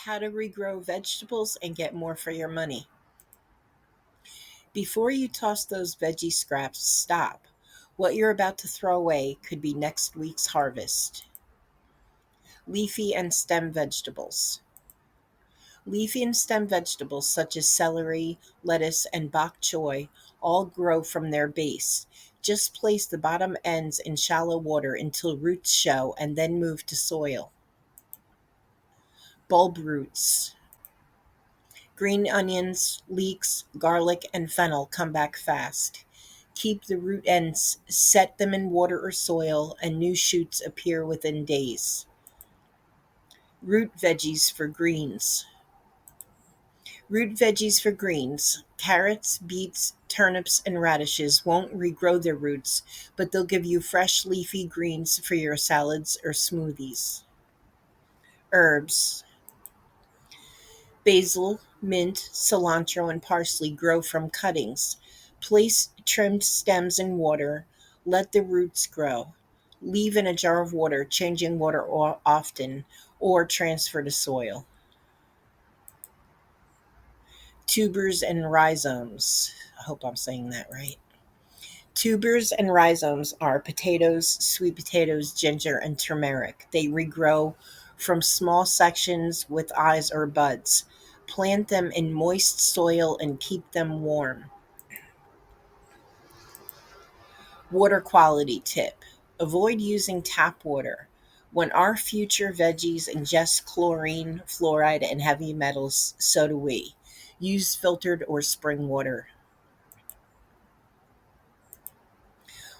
How to regrow vegetables and get more for your money. Before you toss those veggie scraps, stop. What you're about to throw away could be next week's harvest. Leafy and stem vegetables. Leafy and stem vegetables such as celery, lettuce, and bok choy all grow from their base. Just place the bottom ends in shallow water until roots show and then move to soil. Bulb roots. Green onions, leeks, garlic, and fennel come back fast. Keep the root ends, set them in water or soil, and new shoots appear within days. Root veggies for greens. Root veggies for greens. Carrots, beets, turnips, and radishes won't regrow their roots, but they'll give you fresh leafy greens for your salads or smoothies. Herbs. Basil, mint, cilantro, and parsley grow from cuttings. Place trimmed stems in water. Let the roots grow. Leave in a jar of water, changing water often, or transfer to soil. Tubers and rhizomes. I hope I'm saying that right. Tubers and rhizomes are potatoes, sweet potatoes, ginger, and turmeric. They regrow from small sections with eyes or buds. Plant them in moist soil and keep them warm. Water quality tip: avoid using tap water. When our future veggies ingest chlorine, fluoride, and heavy metals, so do we. Use filtered or spring water.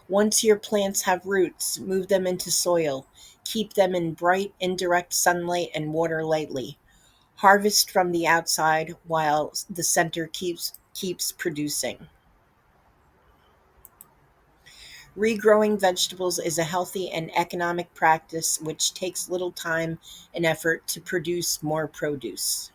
Once your plants have roots, move them into soil. Keep them in bright, indirect sunlight and water lightly. Harvest from the outside while the center keeps producing. Regrowing vegetables is a healthy and economic practice which takes little time and effort to produce more produce.